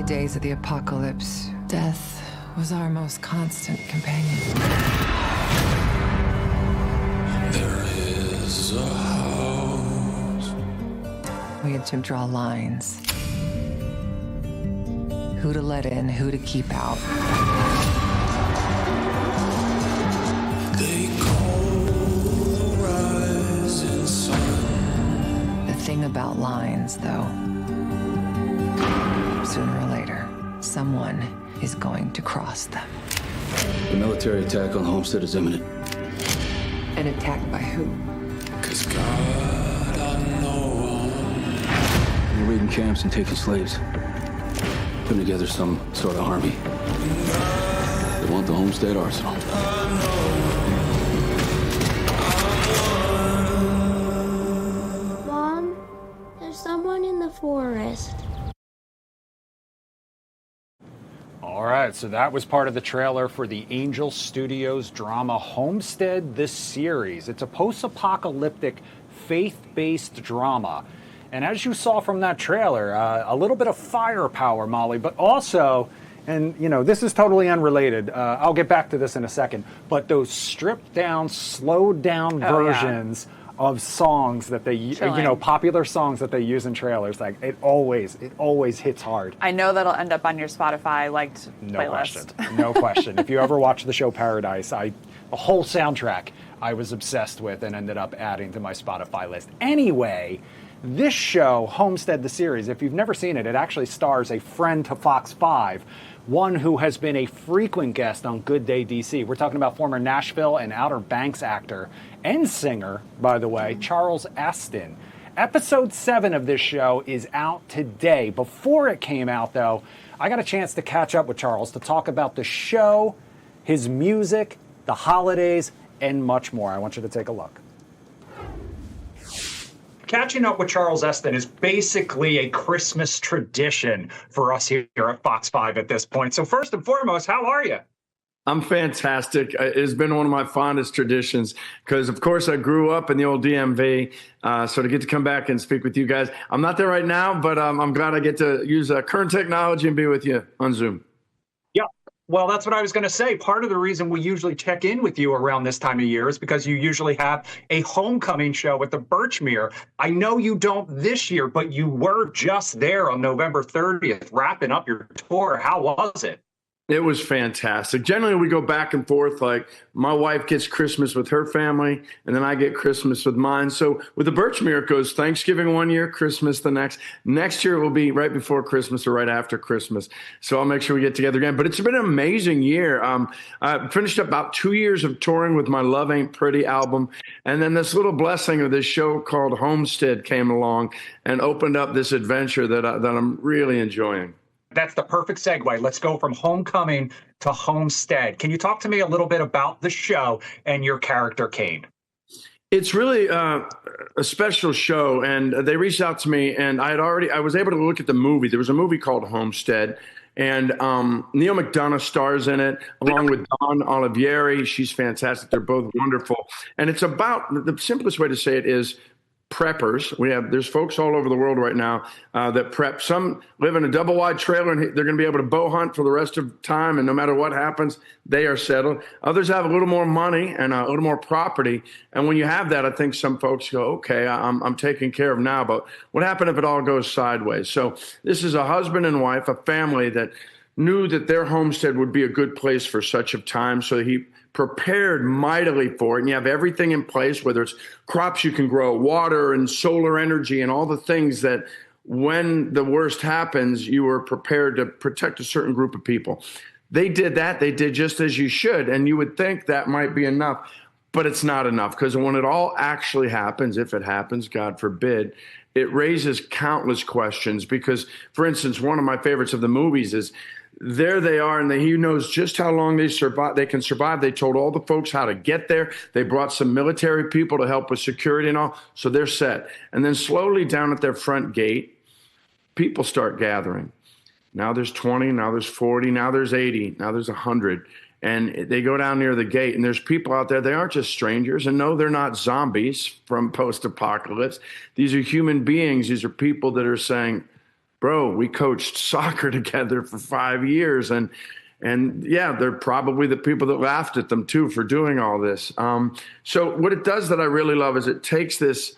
days of the apocalypse, death was our most constant companion. There is a house. We had to draw lines. Who to let in, who to keep out. They call the rising sun. The thing about lines, though, sooner or later, someone is going to cross them. The military attack on Homestead is imminent. An attack by who? 'Cause God, I know They're raiding camps and taking slaves. Putting together some sort of army. They want the Homestead arsenal. Mom, there's someone in the forest. All right, so that was part of the trailer for the Angel Studios drama Homestead, the series. It's a post-apocalyptic, faith-based drama. And as you saw from that trailer, a little bit of firepower, Molly, but also, and you know, this is totally unrelated. I'll get back to this in a second, but those stripped down, slowed down versions of songs that they, popular songs that they use in trailers, like it always hits hard. I know that'll end up on your Spotify liked playlist. No question. If you ever watch the show Paradise, the whole soundtrack I was obsessed with and ended up adding to my Spotify list. Anyway, this show, Homestead the series, if you've never seen it, it actually stars a friend to Fox 5, one who has been a frequent guest on Good Day DC. We're talking about former Nashville and Outer Banks actor and singer, by the way, Charles Esten. Episode 7 of this show is out today. Before it came out, though, I got a chance to catch up with Charles to talk about the show, his music, the holidays, and much more. I want you to take a look. Catching up with Charles Esten is basically a Christmas tradition for us here at Fox 5 at this point. So first and foremost, how are you? I'm fantastic. It's been one of my fondest traditions because, of course, I grew up in the old DMV. So to get to come back and speak with you guys, I'm not there right now, but I'm glad I get to use current technology and be with you on Zoom. Yeah. Well, that's what I was going to say. Part of the reason we usually check in with you around this time of year is because you usually have a homecoming show at the Birchmere. I know you don't this year, but you were just there on November 30th, wrapping up your tour. How was it? It was fantastic. Generally, we go back and forth. Like my wife gets Christmas with her family, and then I get Christmas with mine. So with the Birchmere, it goes Thanksgiving one year, Christmas the next. Next year will be right before Christmas or right after Christmas. So I'll make sure we get together again. But it's been an amazing year. I finished up about 2 years of touring with my Love Ain't Pretty album. And then this little blessing of this show called Homestead came along and opened up this adventure that I'm really enjoying. That's the perfect segue. Let's go from Homecoming to Homestead. Can you talk to me a little bit about the show and your character, Kane? It's really a special show, and they reached out to me, and I was able to look at the movie. There was a movie called Homestead, and Neil McDonough stars in it, along with Dawn Olivieri. She's fantastic. They're both wonderful. And it's about, the simplest way to say it is, preppers. There's folks all over the world right now that prep. Some live in a double wide trailer and they're going to be able to bow hunt for the rest of time. And no matter what happens, they are settled. Others have a little more money and a little more property. And when you have that, I think some folks go, okay, I'm taken care of now, but what happened if it all goes sideways? So this is a husband and wife, a family that knew that their homestead would be a good place for such a time. So he prepared mightily for it, and you have everything in place, whether it's crops you can grow, water and solar energy and all the things that when the worst happens, you were prepared to protect a certain group of people. They did that. They did just as you should, and you would think that might be enough, but it's not enough because when it all actually happens, if it happens, God forbid, it raises countless questions because, for instance, one of my favorites of the movies is there they are, and he knows just how long they can survive. They told all the folks how to get there. They brought some military people to help with security and all, so they're set. And then slowly down at their front gate, people start gathering. Now there's 20, now there's 40, now there's 80, now there's 100. And they go down near the gate, and there's people out there. They aren't just strangers. And no, they're not zombies from post-apocalypse. These are human beings. These are people that are saying, bro, we coached soccer together for 5 years. And yeah, they're probably the people that laughed at them too for doing all this. So what it does that I really love is it takes this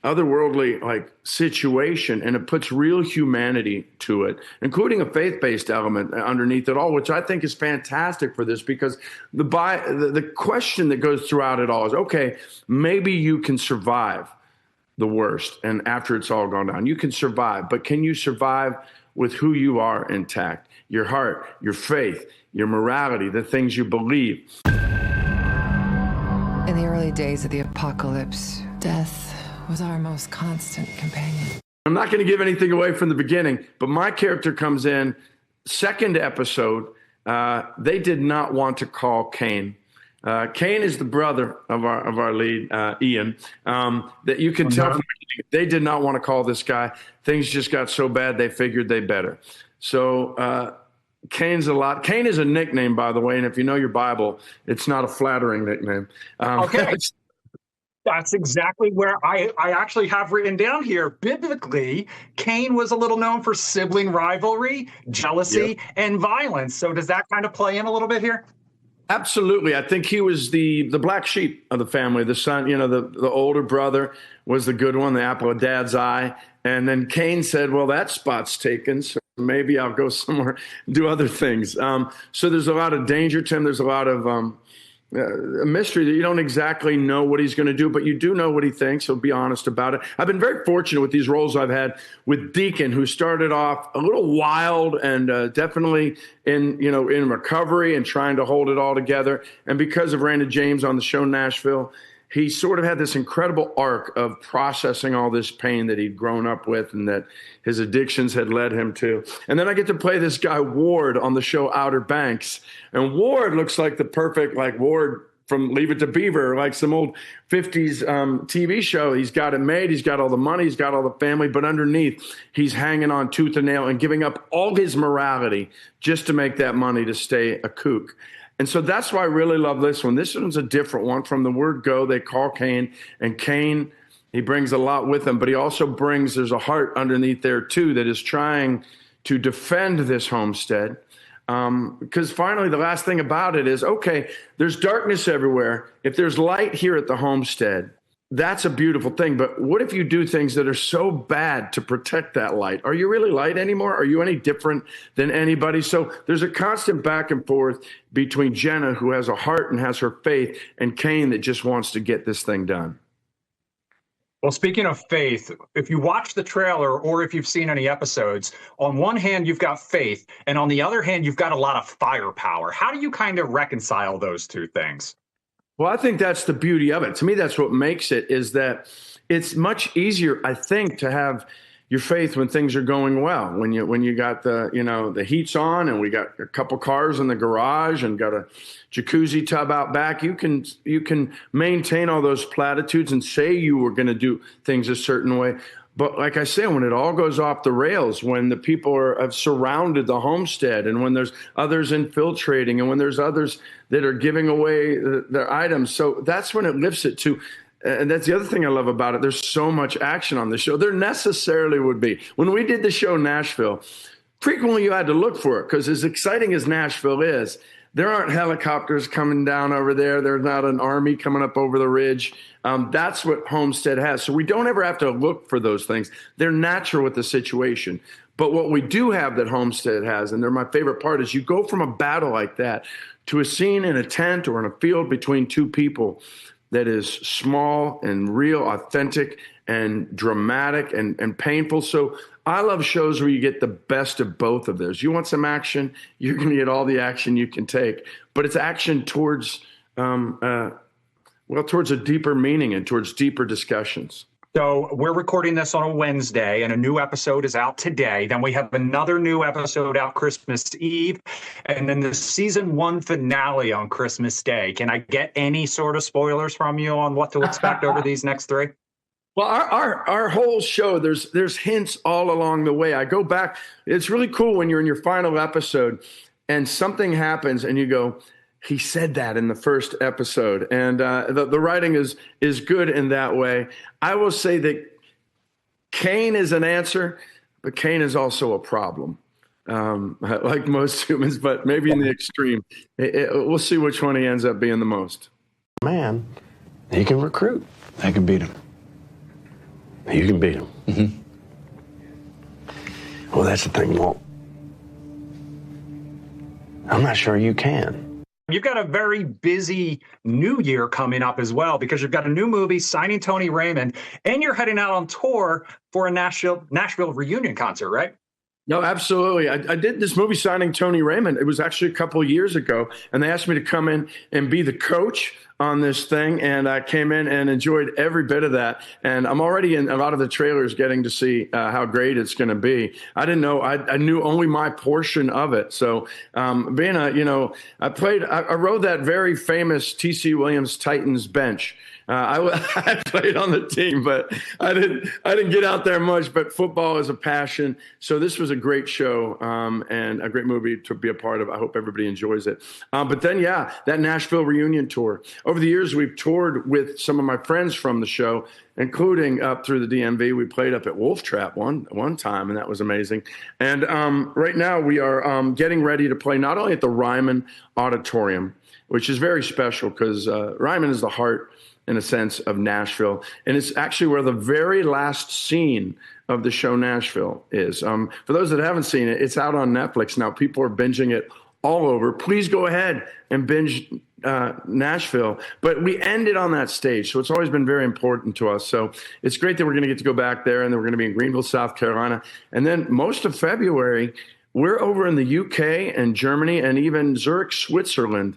otherworldly like situation and it puts real humanity to it, including a faith-based element underneath it all, which I think is fantastic for this, because the question that goes throughout it all is, okay, maybe you can survive the worst, and after it's all gone down, you can survive, but can you survive with who you are intact? Your heart, your faith, your morality, the things you believe. In the early days of the apocalypse, death was our most constant companion. I'm not going to give anything away from the beginning, but my character comes in, second episode. They did not want to call Cain. Cain is the brother of our lead, Ian. That you can tell from they did not want to call this guy. Things just got so bad they figured they better. So Cain is a nickname, by the way, and if you know your Bible, it's not a flattering nickname. Okay. That's exactly where I actually have written down here. Biblically, Cain was a little known for sibling rivalry, jealousy, and violence. So does that kind of play in a little bit here? Absolutely. I think he was the black sheep of the family. The son, the older brother was the good one, the apple of dad's eye. And then Cain said, well, that spot's taken, so maybe I'll go somewhere and do other things. So there's a lot of danger to him. There's a lot of a mystery that you don't exactly know what he's going to do, but you do know what he thinks. He'll be honest about it. I've been very fortunate with these roles I've had with Deacon, who started off a little wild and definitely in recovery and trying to hold it all together. And because of Raina James on the show Nashville, he sort of had this incredible arc of processing all this pain that he'd grown up with and that his addictions had led him to. And then I get to play this guy Ward on the show Outer Banks. And Ward looks like the perfect, like Ward from Leave It to Beaver, like some old 50s TV show. He's got it made. He's got all the money. He's got all the family. But underneath, he's hanging on tooth and nail and giving up all his morality just to make that money to stay a kook. And so that's why I really love this one. This one's a different one. From the word go, they call Cain. And Cain, he brings a lot with him, but he also brings, there's a heart underneath there too that is trying to defend this homestead. Because finally, the last thing about it is, okay, there's darkness everywhere. If there's light here at the homestead, that's a beautiful thing. But what if you do things that are so bad to protect that light? Are you really light anymore? Are you any different than anybody? So there's a constant back and forth between Jenna, who has a heart and has her faith, and Cain that just wants to get this thing done. Well, speaking of faith, if you watch the trailer or if you've seen any episodes, on one hand, you've got faith, and on the other hand, you've got a lot of firepower. How do you kind of reconcile those two things? Well, I think that's the beauty of it. To me, that's what makes it, is that it's much easier, I think, to have your faith when things are going well. When you got the heat's on and we got a couple cars in the garage and got a jacuzzi tub out back, you can maintain all those platitudes and say you were going to do things a certain way. But like I say, when it all goes off the rails, when the people have surrounded the homestead, and when there's others infiltrating, and when there's others that are giving away their items, so that's when it lifts it to. And that's the other thing I love about it. There's so much action on the show. There necessarily would be. When we did the show Nashville, frequently you had to look for it, because as exciting as Nashville is, there aren't helicopters coming down over there. There's not an army coming up over the ridge. That's what Homestead has. So we don't ever have to look for those things. They're natural with the situation. But what we do have that Homestead has, and they're my favorite part, is you go from a battle like that to a scene in a tent or in a field between two people that is small and real, authentic and dramatic and painful. So I love shows where you get the best of both of those. You want some action, you're going to get all the action you can take, but it's action towards towards a deeper meaning and towards deeper discussions. So we're recording this on a Wednesday, and a new episode is out today. Then we have another new episode out Christmas Eve, and then the season 1 finale on Christmas Day. Can I get any sort of spoilers from you on what to expect over these next 3? Well, our whole show, there's hints all along the way. I go back. It's really cool when you're in your final episode and something happens and you go, he said that in the first episode. And the writing is good in that way. I will say that Cain is an answer. Kane is also a problem, like most humans, but maybe in the extreme. We'll see which one he ends up being the most. Man, he can recruit. I can beat him. You can beat him. Mm-hmm. Well, that's the thing, Walt. I'm not sure you can. You've got a very busy new year coming up as well, because you've got a new movie, Signing Tony Raymond, and you're heading out on tour for a Nashville reunion concert, right? No, absolutely. I did this movie, Signing Tony Raymond. It was actually a couple of years ago, and they asked me to come in and be the coach on this thing, and I came in and enjoyed every bit of that. And I'm already in a lot of the trailers getting to see how great it's going to be. I didn't know, I knew only my portion of it. So being I rode that very famous T.C. Williams Titans bench. I played on the team, but I didn't get out there much. But football is a passion, so this was a great show and a great movie to be a part of. I hope everybody enjoys it. But then, yeah, that Nashville reunion tour. Over the years, we've toured with some of my friends from the show, including up through the DMV. We played up at Wolf Trap one time, and that was amazing. And right now, we are getting ready to play not only at the Ryman Auditorium, which is very special because Ryman is the heart, in a sense, of Nashville. And it's actually where the very last scene of the show Nashville is. For those that haven't seen it, it's out on Netflix now. People are binging it all over. Please go ahead and binge Nashville. But we ended on that stage, so it's always been very important to us. So it's great that we're going to get to go back there, and then we're going to be in Greenville, South Carolina. And then most of February, we're over in the UK and Germany and even Zurich, Switzerland.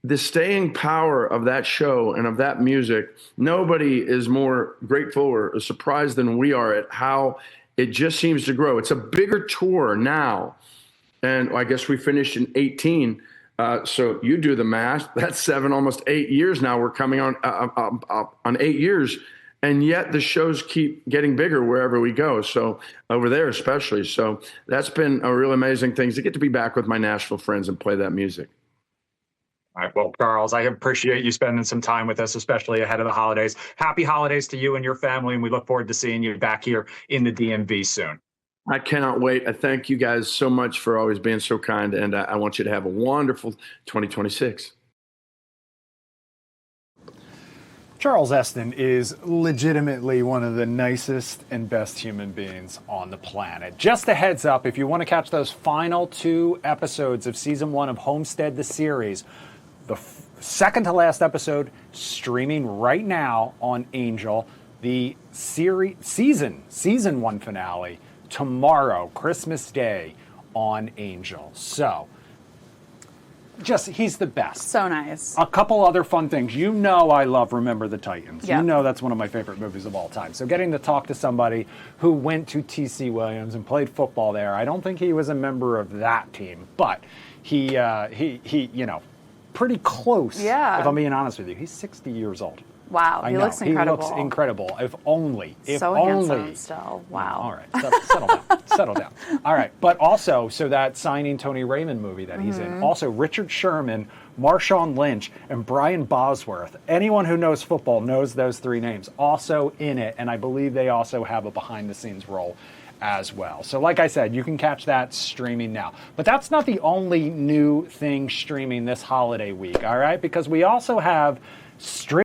The staying power of that show and of that music, nobody is more grateful or surprised than we are at how it just seems to grow. It's a bigger tour now. And I guess we finished in 18. So you do the math. That's 7, almost 8 years now. We're coming on 8 years. And yet the shows keep getting bigger wherever we go. So over there especially. So that's been a real amazing thing to get to be back with my Nashville friends and play that music. All right. Well, Charles, I appreciate you spending some time with us, especially ahead of the holidays. Happy holidays to you and your family, and we look forward to seeing you back here in the DMV soon. I cannot wait. I thank you guys so much for always being so kind, and I want you to have a wonderful 2026. Charles Esten is legitimately one of the nicest and best human beings on the planet. Just a heads up, if you want to catch those final 2 episodes of season 1 of Homestead, the series, the second to last episode streaming right now on Angel, the season 1 finale tomorrow, Christmas Day, on Angel. So, he's the best. So nice. A couple other fun things. You know I love Remember the Titans. Yep. You know that's one of my favorite movies of all time. So getting to talk to somebody who went to T.C. Williams and played football there, I don't think he was a member of that team, but he pretty close. Yeah. If I'm being honest with you. He's 60 years old. Wow, he looks incredible. He looks incredible. If only. Handsome still. Wow. All right, settle down. Settle down. All right, but also, so that Signing Tony Raymond movie that he's in, also Richard Sherman, Marshawn Lynch, and Brian Bosworth. Anyone who knows football knows those 3 names. Also in it, and I believe they also have a behind-the-scenes role as well. So like I said, you can catch that streaming now. But that's not the only new thing streaming this holiday week, all right? Because we also have